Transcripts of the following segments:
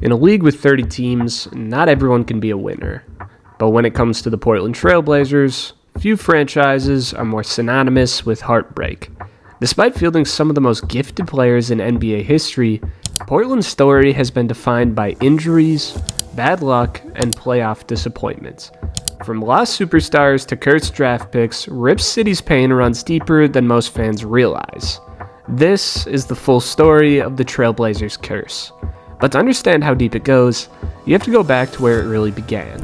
In a league with 30 teams, not everyone can be a winner. But when it comes to the Portland Trailblazers, few franchises are more synonymous with heartbreak. Despite fielding some of the most gifted players in NBA history, Portland's story has been defined by injuries, bad luck, and playoff disappointments. From lost superstars to cursed draft picks, Rip City's pain runs deeper than most fans realize. This is the full story of the Trailblazers' curse. But to understand how deep it goes, you have to go back to where it really began.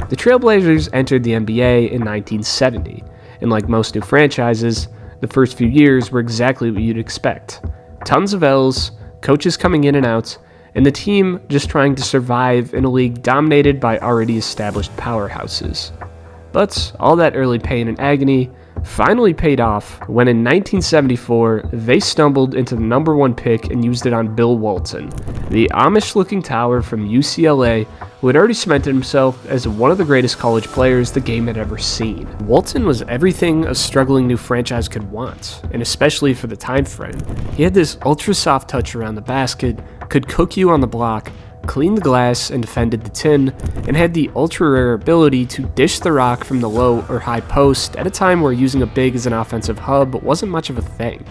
The Trailblazers entered the NBA in 1970, and like most new franchises, the first few years were exactly what you'd expect. Tons of L's, coaches coming in and out, and the team just trying to survive in a league dominated by already established powerhouses. But all that early pain and agony finally paid off when in 1974 they stumbled into the number 1 pick and used it on Bill Walton, the Amish-looking tower from UCLA who had already cemented himself as one of the greatest college players the game had ever seen. Walton was everything a struggling new franchise could want, and especially for the time frame. He had this ultra-soft touch around the basket, could cook you on the block, clean the glass and defended the tin, and had the ultra-rare ability to dish the rock from the low or high post at a time where using a big as an offensive hub wasn't much of a thing.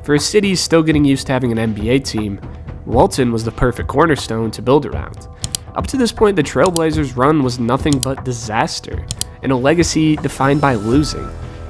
For a city still getting used to having an NBA team, Walton was the perfect cornerstone to build around. Up to this point, the Trailblazers' run was nothing but disaster, and a legacy defined by losing.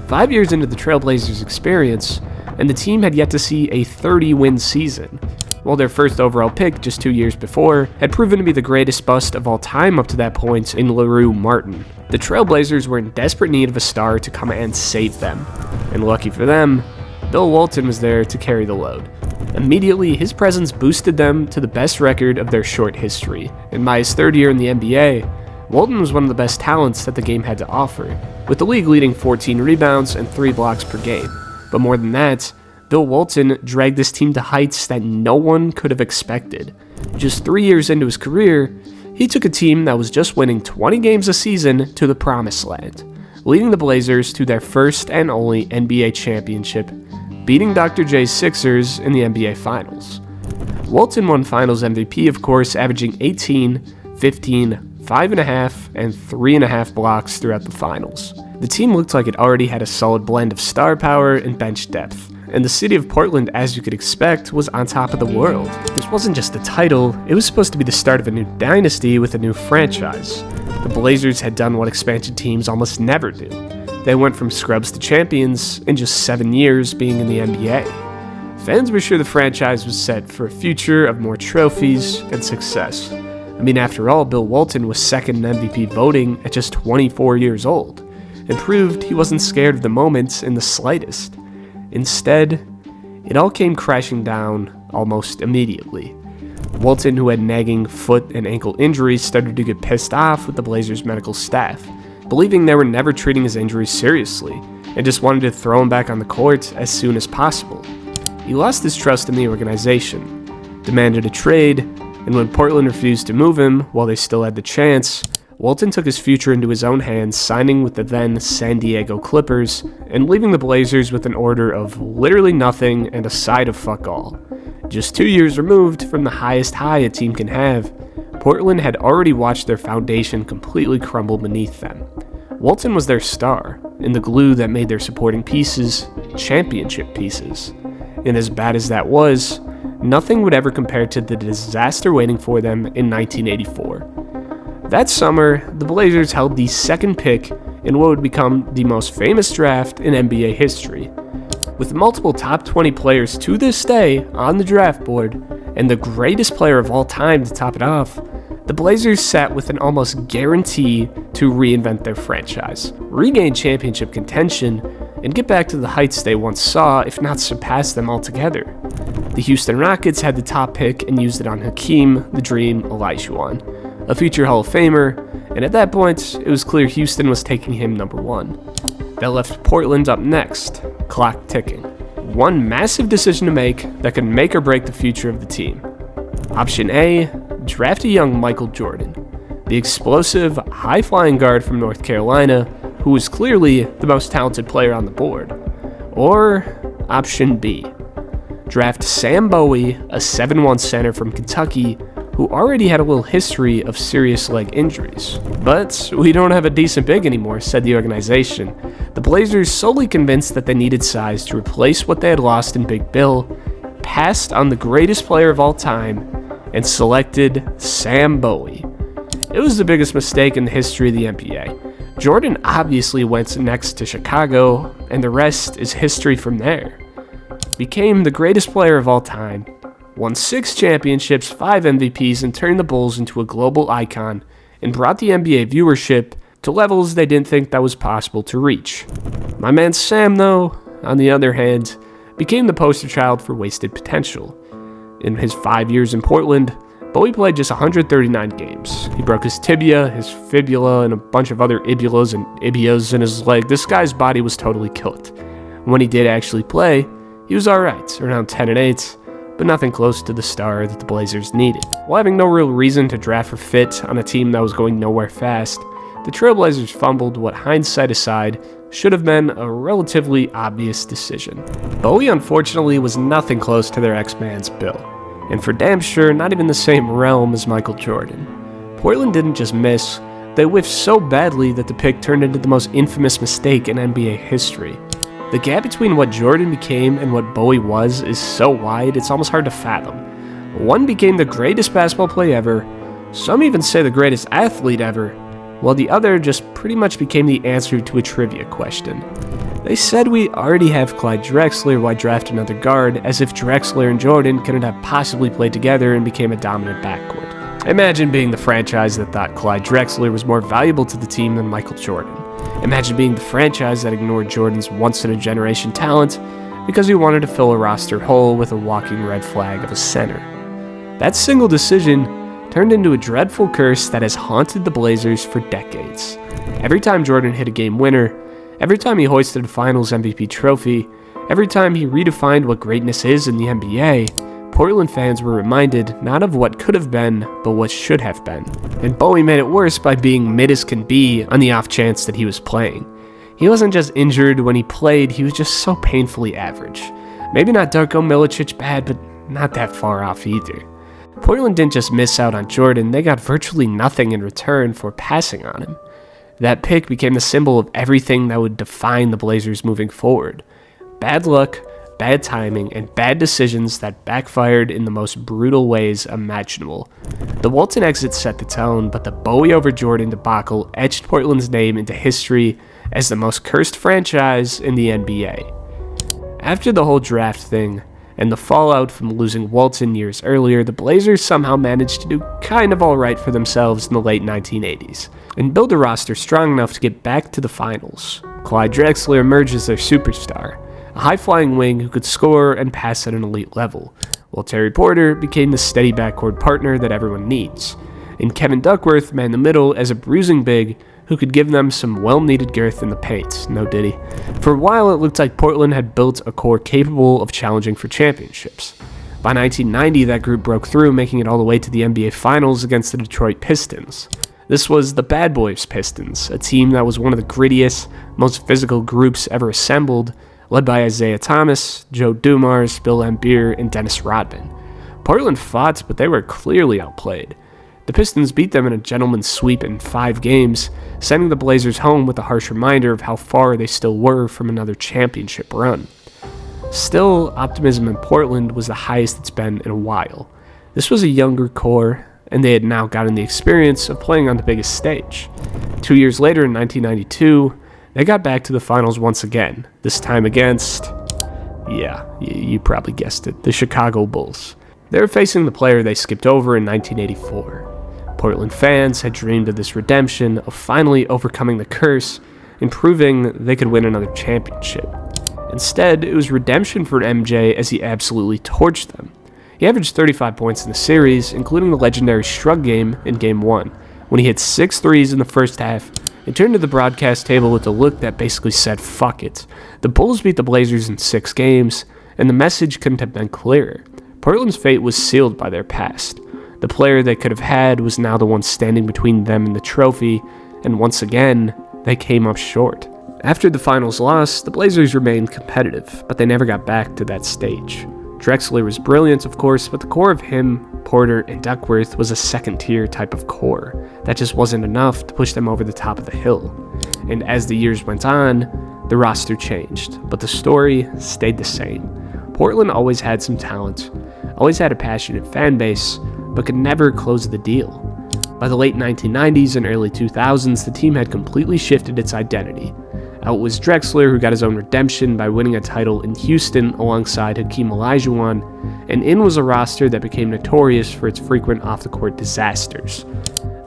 5 years into the Trailblazers' experience, and the team had yet to see a 30-win season, while their first overall pick just 2 years before had proven to be the greatest bust of all time up to that point in LaRue Martin. The Trailblazers were in desperate need of a star to come and save them, and lucky for them, Bill Walton was there to carry the load. Immediately, his presence boosted them to the best record of their short history, and by his third year in the NBA, Walton was one of the best talents that the game had to offer, with the league leading 14 rebounds and 3 blocks per game. But more than that, Bill Walton dragged this team to heights that no one could have expected. Just 3 years into his career, he took a team that was just winning 20 games a season to the promised land, leading the Blazers to their first and only NBA championship, beating Dr. J's Sixers in the NBA Finals. Walton won Finals MVP, of course, averaging 18, 15, 5.5, and 3.5 blocks throughout the Finals. The team looked like it already had a solid blend of star power and bench depth, and the city of Portland, as you could expect, was on top of the world. This wasn't just a title, it was supposed to be the start of a new dynasty with a new franchise. The Blazers had done what expansion teams almost never do. They went from scrubs to champions in just 7 years being in the NBA. Fans were sure the franchise was set for a future of more trophies and success. I mean, after all, Bill Walton was second in MVP voting at just 24 years old, and proved he wasn't scared of the moment in the slightest. Instead, it all came crashing down almost immediately. Walton, who had nagging foot and ankle injuries, started to get pissed off with the Blazers' medical staff, believing they were never treating his injuries seriously, and just wanted to throw him back on the court as soon as possible. He lost his trust in the organization, demanded a trade, and when Portland refused to move him while they still had the chance, Walton took his future into his own hands, signing with the then San Diego Clippers, and leaving the Blazers with an order of literally nothing and a side of fuck all. Just 2 years removed from the highest high a team can have, Portland had already watched their foundation completely crumble beneath them. Walton was their star, and the glue that made their supporting pieces championship pieces. And as bad as that was, nothing would ever compare to the disaster waiting for them in 1984. That summer, the Blazers held the second pick in what would become the most famous draft in NBA history. With multiple top 20 players to this day on the draft board, and the greatest player of all time to top it off, the Blazers sat with an almost guarantee to reinvent their franchise, regain championship contention, and get back to the heights they once saw, if not surpass them altogether. The Houston Rockets had the top pick and used it on Hakeem the Dream Olajuwon, a future Hall of Famer, and at that point, it was clear Houston was taking him number 1. That left Portland up next, clock ticking. One massive decision to make that could make or break the future of the team. Option A, draft a young Michael Jordan, the explosive, high-flying guard from North Carolina, who was clearly the most talented player on the board. Or Option B, draft Sam Bowie, a 7'1" center from Kentucky, who already had a little history of serious leg injuries. But we don't have a decent big anymore, said the organization. The Blazers, solely convinced that they needed size to replace what they had lost in Big Bill, passed on the greatest player of all time and selected Sam Bowie. It was the biggest mistake in the history of the NBA. Jordan obviously went next to Chicago, and the rest is history from there. Became the greatest player of all time, won 6 championships, 5 MVPs, and turned the Bulls into a global icon, and brought the NBA viewership to levels they didn't think that was possible to reach. My man Sam, though, on the other hand, became the poster child for wasted potential. In his 5 years in Portland, Bowie played just 139 games. He broke his tibia, his fibula, and a bunch of other ibulas and ibias in his leg. This guy's body was totally killed. When he did actually play, he was alright, around 10-8, but nothing close to the star that the Blazers needed. While having no real reason to draft for fit on a team that was going nowhere fast, the Trailblazers fumbled what, hindsight aside, should have been a relatively obvious decision. Bowie, unfortunately, was nothing close to their ex-man's Bill, and for damn sure not even the same realm as Michael Jordan. Portland didn't just miss, they whiffed so badly that the pick turned into the most infamous mistake in NBA history. The gap between what Jordan became and what Bowie was is so wide it's almost hard to fathom. One became the greatest basketball player ever, some even say the greatest athlete ever, while the other just pretty much became the answer to a trivia question. They said we already have Clyde Drexler, why draft another guard, as if Drexler and Jordan couldn't have possibly played together and became a dominant backcourt. Imagine being the franchise that thought Clyde Drexler was more valuable to the team than Michael Jordan. Imagine being the franchise that ignored Jordan's once-in-a-generation talent because he wanted to fill a roster hole with a walking red flag of a center. That single decision turned into a dreadful curse that has haunted the Blazers for decades. Every time Jordan hit a game winner, every time he hoisted a Finals MVP trophy, every time he redefined what greatness is in the NBA, Portland fans were reminded not of what could have been, but what should have been. And Bowie made it worse by being mid as can be on the off chance that he was playing. He wasn't just injured when he played, he was just so painfully average. Maybe not Darko Milicic bad, but not that far off either. Portland didn't just miss out on Jordan, they got virtually nothing in return for passing on him. That pick became the symbol of everything that would define the Blazers moving forward. Bad luck, bad timing, and bad decisions that backfired in the most brutal ways imaginable. The Walton exit set the tone, but the Bowie over Jordan debacle etched Portland's name into history as the most cursed franchise in the NBA. After the whole draft thing, and the fallout from losing Walton years earlier, the Blazers somehow managed to do kind of alright for themselves in the late 1980s, and build a roster strong enough to get back to the finals. Clyde Drexler emerged as their superstar, a high-flying wing who could score and pass at an elite level, while Terry Porter became the steady backcourt partner that everyone needs, and Kevin Duckworth manned the middle as a bruising big who could give them some well-needed girth in the paint, no diddy. For a while, it looked like Portland had built a core capable of challenging for championships. By 1990, that group broke through, making it all the way to the NBA Finals against the Detroit Pistons. This was the Bad Boys Pistons, a team that was one of the grittiest, most physical groups ever assembled, led by Isaiah Thomas, Joe Dumars, Bill Laimbeer, and Dennis Rodman. Portland fought, but they were clearly outplayed. The Pistons beat them in a gentleman's sweep in 5 games, sending the Blazers home with a harsh reminder of how far they still were from another championship run. Still, optimism in Portland was the highest it's been in a while. This was a younger core, and they had now gotten the experience of playing on the biggest stage. 2 years later, in 1992, they got back to the finals once again, this time against, you probably guessed it, the Chicago Bulls. They were facing the player they skipped over in 1984. Portland fans had dreamed of this redemption, of finally overcoming the curse and proving they could win another championship. Instead, it was redemption for MJ as he absolutely torched them. He averaged 35 points in the series, including the legendary shrug game in Game 1, when he hit 6 threes in the first half and turned to the broadcast table with a look that basically said, fuck it. The Bulls beat the Blazers in 6 games, and the message couldn't have been clearer. Portland's fate was sealed by their past. The player they could have had was now the one standing between them and the trophy, and once again, they came up short. After the finals loss, the Blazers remained competitive, but they never got back to that stage. Drexler was brilliant, of course, but the core of him, Porter, and Duckworth was a second-tier type of core. That just wasn't enough to push them over the top of the hill. And as the years went on, the roster changed, but the story stayed the same. Portland always had some talent, always had a passionate fan base, but could never close the deal. By the late 1990s and early 2000s, the team had completely shifted its identity. Out was Drexler, who got his own redemption by winning a title in Houston alongside Hakeem Olajuwon, and in was a roster that became notorious for its frequent off-the-court disasters.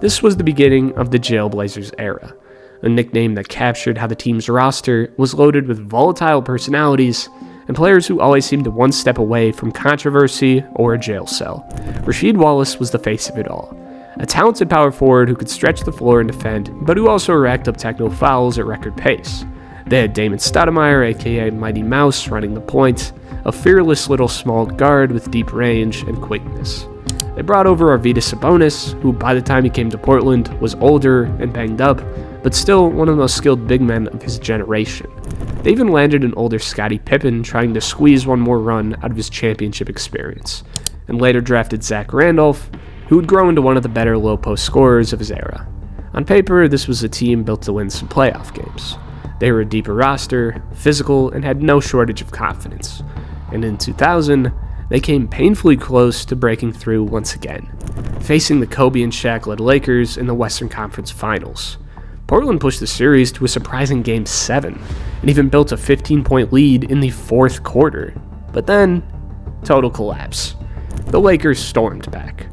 This was the beginning of the Jailblazers era, a nickname that captured how the team's roster was loaded with volatile personalities and players who always seemed one step away from controversy or a jail cell. Rasheed Wallace was the face of it all. A talented power forward who could stretch the floor and defend, but who also racked up technical fouls at record pace. They had Damon Stoudemire, aka Mighty Mouse, running the point, a fearless little small guard with deep range and quickness. They brought over Arvydas Sabonis, who by the time he came to Portland was older and banged up, but still one of the most skilled big men of his generation. They even landed an older Scottie Pippen trying to squeeze one more run out of his championship experience, and later drafted Zach Randolph, who would grow into one of the better low-post scorers of his era. On paper, this was a team built to win some playoff games. They were a deeper roster, physical, and had no shortage of confidence. And in 2000, they came painfully close to breaking through once again, facing the Kobe and Shaq-led Lakers in the Western Conference Finals. Portland pushed the series to a surprising Game 7, and even built a 15-point lead in the fourth quarter. But then, total collapse. The Lakers stormed back.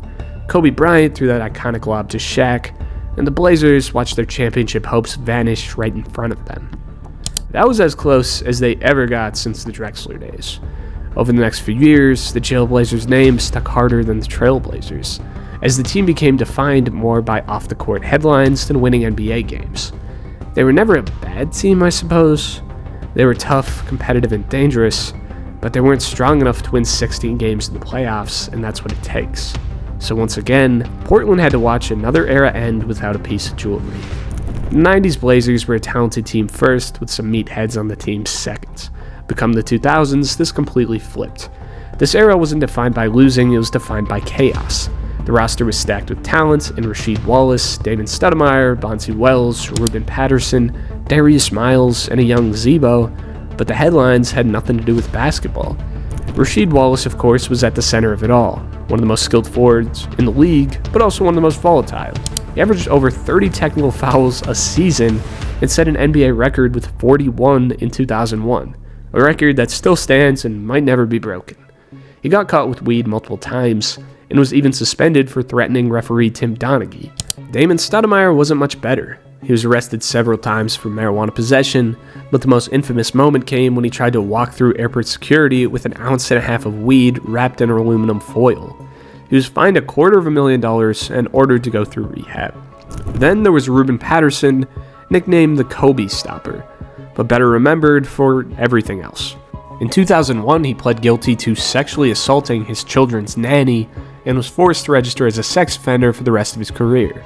Kobe Bryant threw that iconic lob to Shaq, and the Blazers watched their championship hopes vanish right in front of them. That was as close as they ever got since the Drexler days. Over the next few years, the Jailblazers' name stuck harder than the Trailblazers, as the team became defined more by off-the-court headlines than winning NBA games. They were never a bad team, I suppose. They were tough, competitive, and dangerous, but they weren't strong enough to win 16 games in the playoffs, and that's what it takes. So once again, Portland had to watch another era end without a piece of jewelry. The 90s Blazers were a talented team first, with some meatheads on the team second. Become the 2000s, this completely flipped. This era wasn't defined by losing, it was defined by chaos. The roster was stacked with talent in Rasheed Wallace, Damon Stoudemire, Bonzi Wells, Ruben Patterson, Darius Miles, and a young Zebo, but the headlines had nothing to do with basketball. Rasheed Wallace, of course, was at the center of it all, one of the most skilled forwards in the league, but also one of the most volatile. He averaged over 30 technical fouls a season and set an NBA record with 41 in 2001, a record that still stands and might never be broken. He got caught with weed multiple times and was even suspended for threatening referee Tim Donaghy. Damon Stoudemire wasn't much better. He was arrested several times for marijuana possession, but the most infamous moment came when he tried to walk through airport security with an ounce and a half of weed wrapped in aluminum foil. He was fined $250,000 and ordered to go through rehab. Then there was Ruben Patterson, nicknamed the Kobe Stopper, but better remembered for everything else. In 2001, he pled guilty to sexually assaulting his children's nanny and was forced to register as a sex offender for the rest of his career.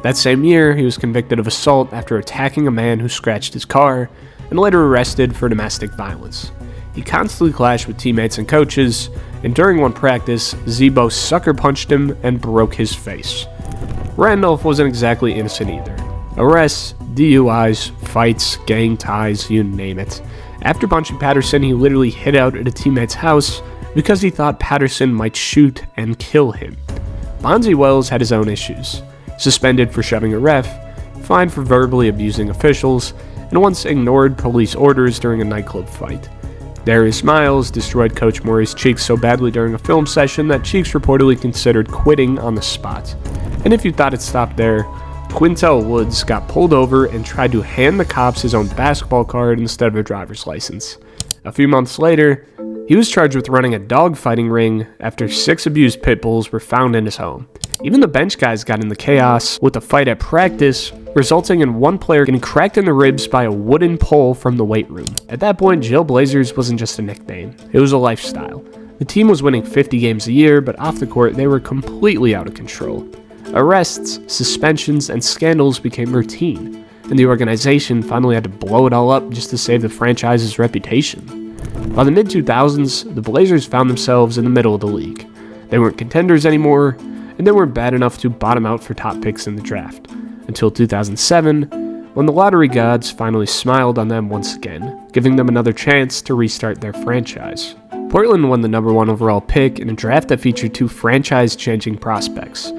That same year, he was convicted of assault after attacking a man who scratched his car, and later arrested for domestic violence. He constantly clashed with teammates and coaches, and during one practice, Zebo sucker punched him and broke his face. Randolph wasn't exactly innocent either. Arrests, DUIs, fights, gang ties, you name it. After punching Patterson, he literally hid out at a teammate's house because he thought Patterson might shoot and kill him. Bonzi Wells had his own issues. Suspended for shoving a ref, fined for verbally abusing officials, and once ignored police orders during a nightclub fight. Darius Miles destroyed Coach Murray's cheeks so badly during a film session that Cheeks reportedly considered quitting on the spot. And if you thought it stopped there, Quintel Woods got pulled over and tried to hand the cops his own basketball card instead of a driver's license. A few months later, he was charged with running a dogfighting ring after 6 abused pit bulls were found in his home. Even the bench guys got in the chaos with a fight at practice, resulting in one player getting cracked in the ribs by a wooden pole from the weight room. At that point, Jailblazers wasn't just a nickname, it was a lifestyle. The team was winning 50 games a year, but off the court, they were completely out of control. Arrests, suspensions, and scandals became routine, and the organization finally had to blow it all up just to save the franchise's reputation. By the mid-2000s, the Blazers found themselves in the middle of the league. They weren't contenders anymore, and they weren't bad enough to bottom out for top picks in the draft, until 2007, when the lottery gods finally smiled on them once again, giving them another chance to restart their franchise. Portland won the number 1 overall pick in a draft that featured 2 franchise-changing prospects.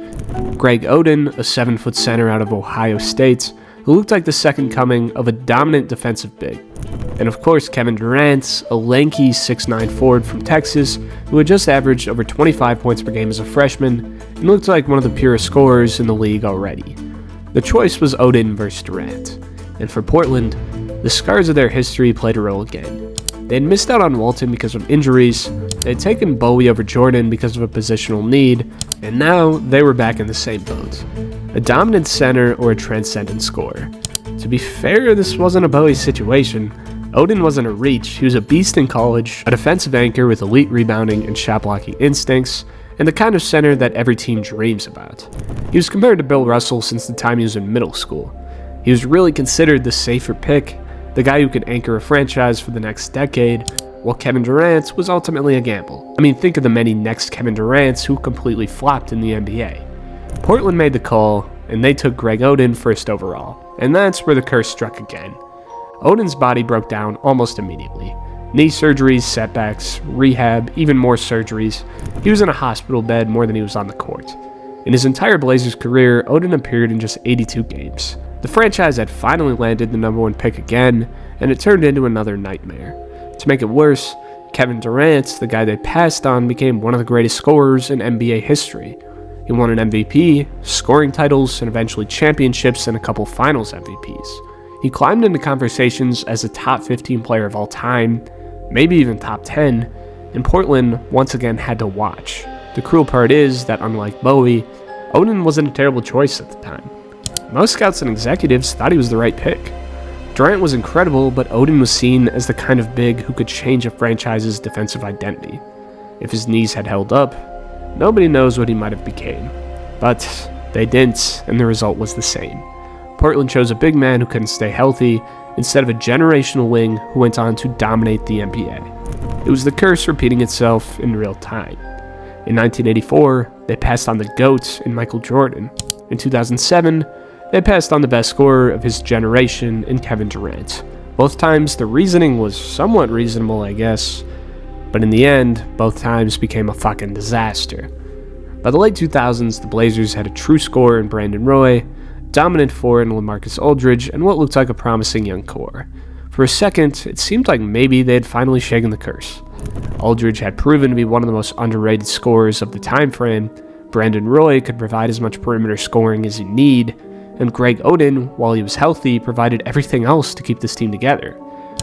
Greg Oden, a 7-foot center out of Ohio State, who looked like the second coming of a dominant defensive big. And of course, Kevin Durant, a lanky 6'9" forward from Texas, who had just averaged over 25 points per game as a freshman, and looked like one of the purest scorers in the league already. The choice was Oden versus Durant, and for Portland, the scars of their history played a role again. They had missed out on Walton because of injuries, they had taken Bowie over Jordan because of a positional need, and now they were back in the same boat. A dominant center or a transcendent scorer. To be fair, this wasn't a Bowie situation. Oden wasn't a reach, he was a beast in college, a defensive anchor with elite rebounding and shot blocking instincts, and the kind of center that every team dreams about. He was compared to Bill Russell since the time he was in middle school. He was really considered the safer pick, the guy who could anchor a franchise for the next decade, while Kevin Durant was ultimately a gamble. I mean, think of the many next Kevin Durants who completely flopped in the NBA. Portland made the call, and they took Greg Oden first overall, and that's where the curse struck again. Oden's body broke down almost immediately. Knee surgeries, setbacks, rehab, even more surgeries. He was in a hospital bed more than he was on the court. In his entire Blazers career, Oden appeared in just 82 games. The franchise had finally landed the number 1 pick again, and it turned into another nightmare. To make it worse, Kevin Durant, the guy they passed on, became one of the greatest scorers in NBA history. He won an MVP, scoring titles, and eventually championships and a couple finals MVPs. He climbed into conversations as a top 15 player of all time, maybe even top 10, and Portland once again had to watch. The cruel part is that unlike Bowie, Oden wasn't a terrible choice at the time. Most scouts and executives thought he was the right pick. Durant was incredible, but Oden was seen as the kind of big who could change a franchise's defensive identity. If his knees had held up, nobody knows what he might have became. But they didn't, and the result was the same. Portland chose a big man who couldn't stay healthy, instead of a generational wing who went on to dominate the NBA. It was the curse repeating itself in real time. In 1984, they passed on the GOAT in Michael Jordan. In 2007, they passed on the best scorer of his generation in Kevin Durant. Both times, the reasoning was somewhat reasonable, I guess, but in the end, both times became a fucking disaster. By the late 2000s, the Blazers had a true scorer in Brandon Roy, dominant forward in LaMarcus Aldridge, and what looked like a promising young core. For a second, it seemed like maybe they had finally shaken the curse. Aldridge had proven to be one of the most underrated scorers of the time frame, Brandon Roy could provide as much perimeter scoring as you need, and Greg Oden, while he was healthy, provided everything else to keep this team together.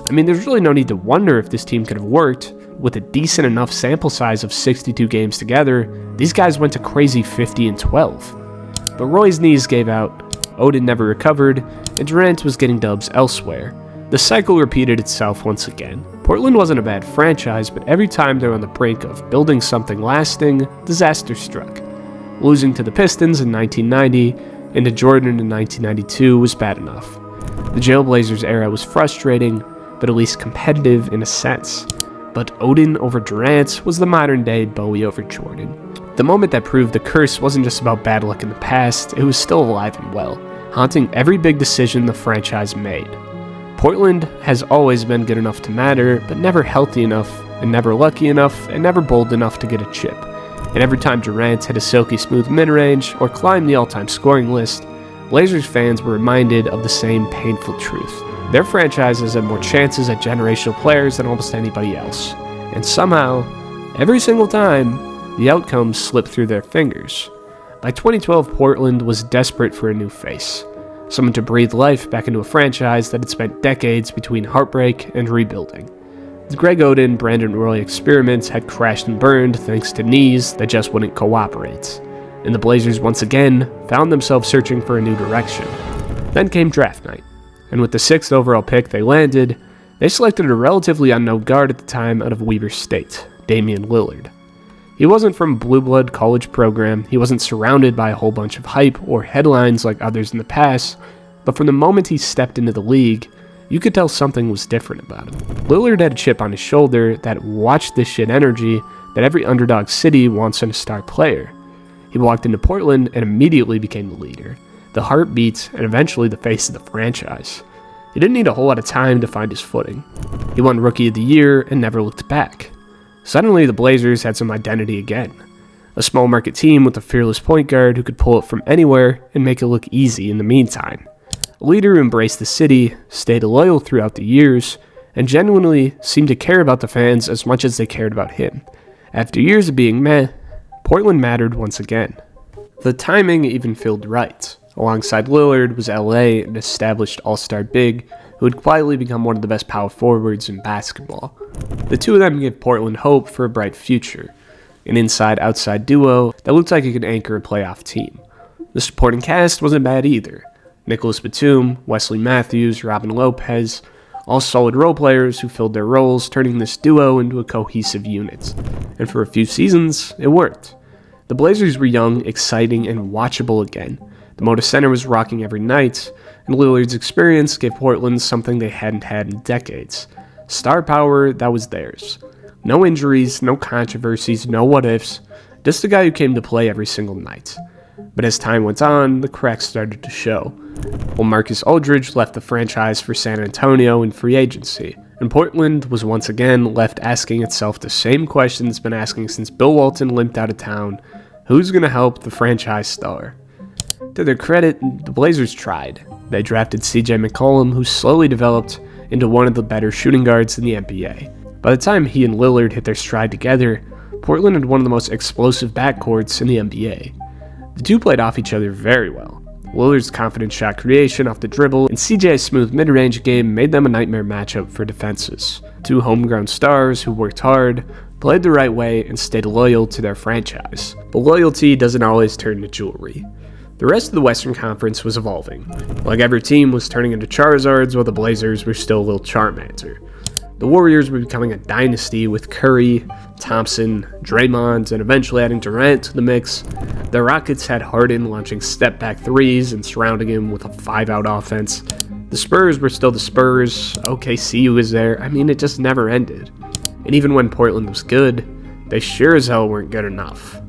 I mean, there's really no need to wonder if this team could have worked. With a decent enough sample size of 62 games together, these guys went to crazy 50-12. But Roy's knees gave out, Oden never recovered, and Durant was getting dubs elsewhere. The cycle repeated itself once again. Portland wasn't a bad franchise, but every time they were on the brink of building something lasting, disaster struck. Losing to the Pistons in 1990 and to Jordan in 1992 was bad enough. The Jailblazers era was frustrating, but at least competitive in a sense. But Oden over Durant was the modern-day Bowie over Jordan. The moment that proved the curse wasn't just about bad luck in the past, it was still alive and well, haunting every big decision the franchise made. Portland has always been good enough to matter, but never healthy enough, and never lucky enough, and never bold enough to get a chip. And every time Durant hit a silky smooth mid-range or climbed the all-time scoring list, Blazers fans were reminded of the same painful truth. Their franchises had more chances at generational players than almost anybody else. And somehow, every single time, the outcomes slipped through their fingers. By 2012, Portland was desperate for a new face. Someone to breathe life back into a franchise that had spent decades between heartbreak and rebuilding. The Greg Oden, Brandon Roy experiments had crashed and burned thanks to knees that just wouldn't cooperate. And the Blazers once again found themselves searching for a new direction. Then came draft night, and with the 6th overall pick they landed, they selected a relatively unknown guard at the time out of Weber State, Damian Lillard. He wasn't from a blue blood college program, he wasn't surrounded by a whole bunch of hype or headlines like others in the past, but from the moment he stepped into the league, you could tell something was different about him. Lillard had a chip on his shoulder that watch this shit energy that every underdog city wants in a star player. He walked into Portland and immediately became the leader, the heartbeat, and eventually the face of the franchise. He didn't need a whole lot of time to find his footing. He won Rookie of the Year and never looked back. Suddenly, the Blazers had some identity again. A small market team with a fearless point guard who could pull it from anywhere and make it look easy in the meantime. A leader who embraced the city, stayed loyal throughout the years, and genuinely seemed to care about the fans as much as they cared about him. After years of being meh, Portland mattered once again. The timing even felt right. Alongside Lillard was LA, an established all-star big who had quietly become one of the best power forwards in basketball. The two of them gave Portland hope for a bright future, an inside-outside duo that looked like it could anchor a playoff team. The supporting cast wasn't bad either. Nicholas Batum, Wesley Matthews, Robin Lopez, all solid role players who filled their roles, turning this duo into a cohesive unit. And for a few seasons, it worked. The Blazers were young, exciting, and watchable again. The Moda Center was rocking every night, and Lillard's experience gave Portland something they hadn't had in decades. Star power that was theirs. No injuries, no controversies, no what-ifs, just a guy who came to play every single night. But as time went on, the cracks started to show. Well, Marcus Aldridge left the franchise for San Antonio in free agency, and Portland was once again left asking itself the same question it's been asking since Bill Walton limped out of town: who's going to help the franchise star? To their credit, the Blazers tried. They drafted CJ McCollum, who slowly developed into one of the better shooting guards in the NBA. By the time he and Lillard hit their stride together, Portland had one of the most explosive backcourts in the NBA. The two played off each other very well. Lillard's confident shot creation off the dribble and CJ's smooth mid-range game made them a nightmare matchup for defenses. Two homegrown stars who worked hard, played the right way, and stayed loyal to their franchise. But loyalty doesn't always turn to jewelry. The rest of the Western Conference was evolving. Like every team was turning into Charizards while the Blazers were still a little Charmander. The Warriors were becoming a dynasty with Curry, Thompson, Draymond, and eventually adding Durant to the mix. The Rockets had Harden launching step-back threes and surrounding him with a 5-out offense. The Spurs were still the Spurs, OKC was there, it just never ended. And even when Portland was good, they sure as hell weren't good enough.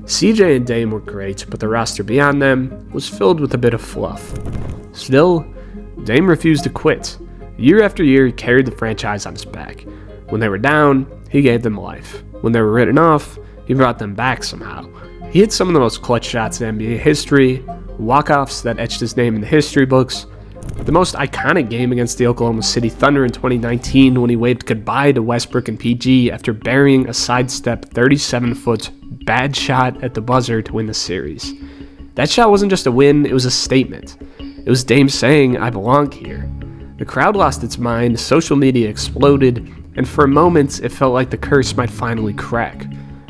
CJ and Dame were great, but the roster beyond them was filled with a bit of fluff. Still, Dame refused to quit. Year after year, he carried the franchise on his back. When they were down, he gave them life. When they were written off, he brought them back somehow. He hit some of the most clutch shots in NBA history, walk-offs that etched his name in the history books, the most iconic game against the Oklahoma City Thunder in 2019 when he waved goodbye to Westbrook and PG after burying a sidestep 37-foot bad shot at the buzzer to win the series. That shot wasn't just a win, it was a statement. It was Dame saying, "I belong here." The crowd lost its mind, social media exploded, and for a moment it felt like the curse might finally crack.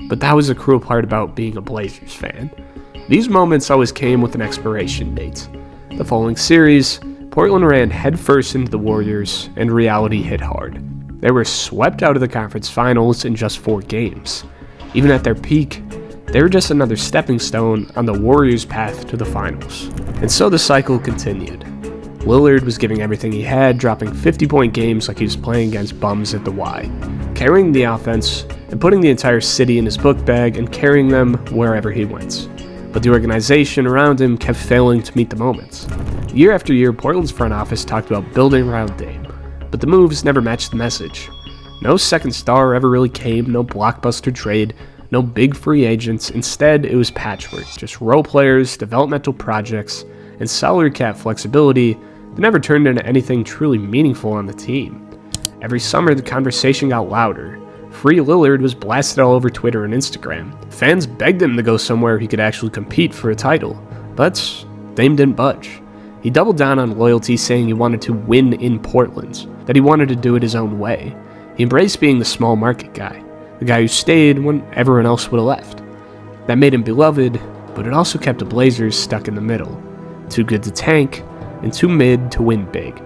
But that was the cruel part about being a Blazers fan. These moments always came with an expiration date. The following series, Portland ran headfirst into the Warriors, and reality hit hard. They were swept out of the conference finals in just 4 games. Even at their peak, they were just another stepping stone on the Warriors' path to the finals. And so the cycle continued. Lillard was giving everything he had, dropping 50-point games like he was playing against bums at the Y, carrying the offense and putting the entire city in his book bag and carrying them wherever he went. But the organization around him kept failing to meet the moments. Year after year, Portland's front office talked about building around Dame, but the moves never matched the message. No second star ever really came, no blockbuster trade, no big free agents. Instead, it was patchwork, just role players, developmental projects, and salary cap flexibility that never turned into anything truly meaningful on the team. Every summer, the conversation got louder. Free Lillard was blasted all over Twitter and Instagram. Fans begged him to go somewhere he could actually compete for a title, but Dame didn't budge. He doubled down on loyalty, saying he wanted to win in Portland, that he wanted to do it his own way. He embraced being the small market guy, the guy who stayed when everyone else would have left. That made him beloved, but it also kept the Blazers stuck in the middle. Too good to tank, and too mid to win big.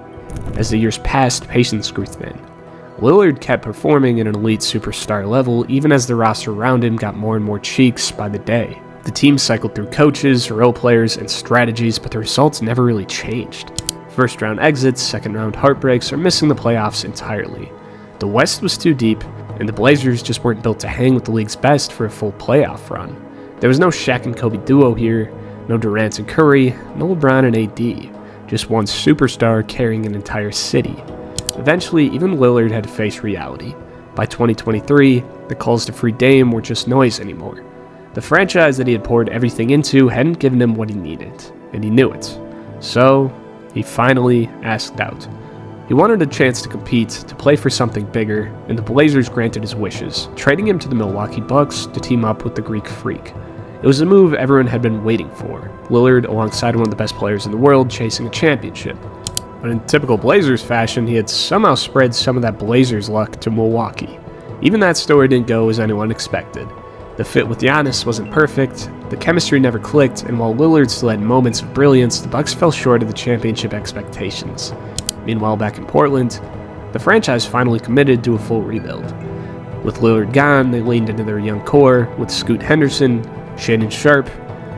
As the years passed, patience grew thin. Lillard kept performing at an elite superstar level even as the roster around him got more and more cheeks by the day. The team cycled through coaches, role players, and strategies, but the results never really changed. First round exits, second round heartbreaks, or missing the playoffs entirely. The West was too deep, and the Blazers just weren't built to hang with the league's best for a full playoff run. There was no Shaq and Kobe duo here, no Durant and Curry, no LeBron and AD, just one superstar carrying an entire city. Eventually, even Lillard had to face reality. By 2023, the calls to free Dame were just noise anymore. The franchise that he had poured everything into hadn't given him what he needed, and he knew it. So, he finally asked out. He wanted a chance to compete, to play for something bigger, and the Blazers granted his wishes, trading him to the Milwaukee Bucks to team up with the Greek Freak. It was a move everyone had been waiting for, Lillard alongside one of the best players in the world chasing a championship. But in typical Blazers fashion, he had somehow spread some of that Blazers luck to Milwaukee. Even that story didn't go as anyone expected. The fit with Giannis wasn't perfect, the chemistry never clicked, and while Lillard still had moments of brilliance, the Bucks fell short of the championship expectations. Meanwhile, back in Portland, the franchise finally committed to a full rebuild. With Lillard gone, they leaned into their young core, with Scoot Henderson, Shannon Sharpe,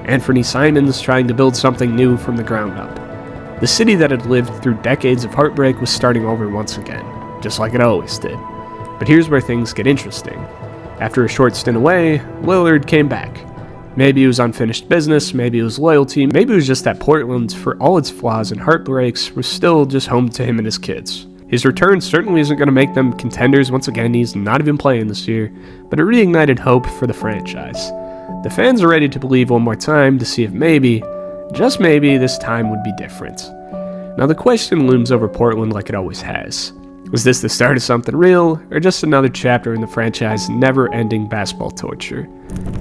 Anthony Simons trying to build something new from the ground up. The city that had lived through decades of heartbreak was starting over once again, just like it always did. But here's where things get interesting. After a short stint away, Lillard came back. Maybe it was unfinished business, maybe it was loyalty, maybe it was just that Portland, for all its flaws and heartbreaks, was still just home to him and his kids. His return certainly isn't going to make them contenders once again, he's not even playing this year, but it reignited hope for the franchise. The fans are ready to believe one more time to see if maybe, just maybe, this time would be different. Now the question looms over Portland like it always has. Was this the start of something real, or just another chapter in the franchise's never-ending basketball torture?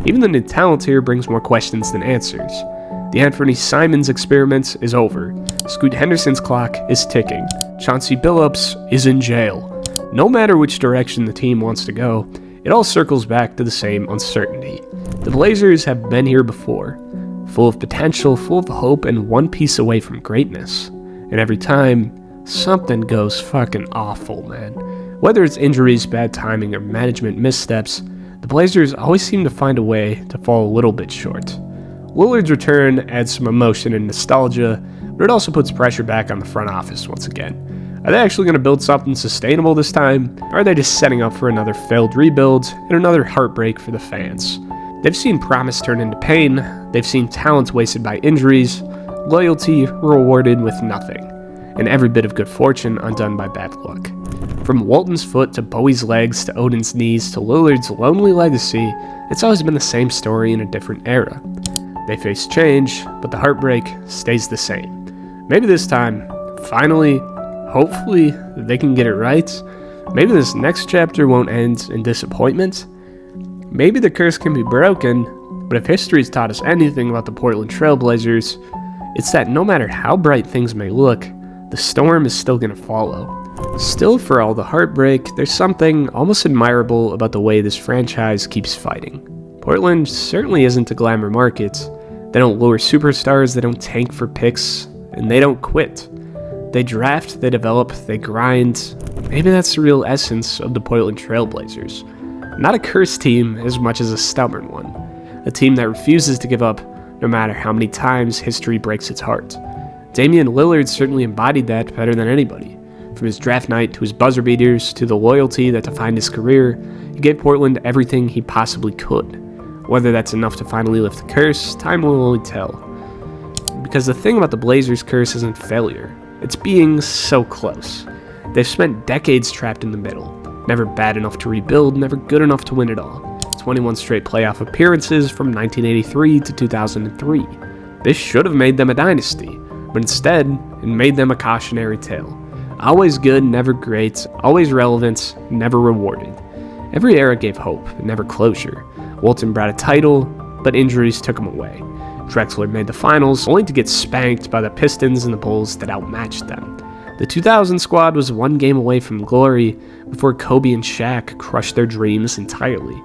Even the new talent here brings more questions than answers. The Anthony Simons experiment is over. Scoot Henderson's clock is ticking. Chauncey Billups is in jail. No matter which direction the team wants to go, it all circles back to the same uncertainty. The Blazers have been here before, full of potential, full of hope, and one piece away from greatness. And every time, something goes fucking awful, man. Whether it's injuries, bad timing, or management missteps, the Blazers always seem to find a way to fall a little bit short. Lillard's return adds some emotion and nostalgia, but it also puts pressure back on the front office once again. Are they actually going to build something sustainable this time? Or are they just setting up for another failed rebuild and another heartbreak for the fans? They've seen promise turn into pain, they've seen talent wasted by injuries, loyalty rewarded with nothing, and every bit of good fortune undone by bad luck. From Walton's foot to Bowie's legs to Odin's knees to Lillard's lonely legacy, it's always been the same story in a different era. They face change, but the heartbreak stays the same. Maybe this time, finally, hopefully, they can get it right. Maybe this next chapter won't end in disappointment. Maybe the curse can be broken, but if history's taught us anything about the Portland Trailblazers, it's that no matter how bright things may look, the storm is still going to follow. Still, for all the heartbreak, there's something almost admirable about the way this franchise keeps fighting. Portland certainly isn't a glamour market. They don't lure superstars, they don't tank for picks, and they don't quit. They draft, they develop, they grind. Maybe that's the real essence of the Portland Trailblazers. Not a cursed team as much as a stubborn one. A team that refuses to give up no matter how many times history breaks its heart. Damian Lillard certainly embodied that better than anybody. From his draft night to his buzzer beaters to the loyalty that defined his career, he gave Portland everything he possibly could. Whether that's enough to finally lift the curse, time will only tell. Because the thing about the Blazers' curse isn't failure, it's being so close. They've spent decades trapped in the middle, never bad enough to rebuild, never good enough to win it all. 21 straight playoff appearances from 1983 to 2003. This should have made them a dynasty, but instead, it made them a cautionary tale. Always good, never great, always relevant, never rewarded. Every era gave hope, but never closure. Walton brought a title, but injuries took him away. Drexler made the finals, only to get spanked by the Pistons and the Bulls that outmatched them. The 2000 squad was one game away from glory before Kobe and Shaq crushed their dreams entirely.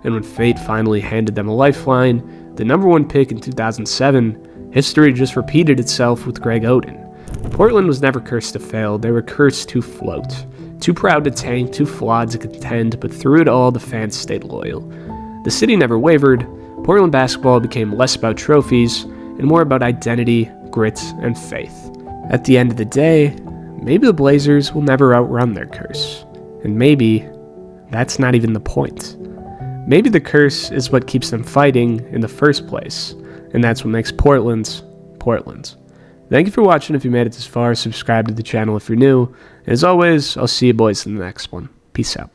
And when fate finally handed them a lifeline, the number one pick in 2007, history just repeated itself with Greg Oden. Portland was never cursed to fail, they were cursed to float. Too proud to tank, too flawed to contend, but through it all the fans stayed loyal. The city never wavered. Portland basketball became less about trophies and more about identity, grit, and faith. At the end of the day, maybe the Blazers will never outrun their curse. And maybe that's not even the point. Maybe the curse is what keeps them fighting in the first place, and that's what makes Portland, Portland. Thank you for watching. If you made it this far, subscribe to the channel if you're new. As always, I'll see you boys in the next one. Peace out.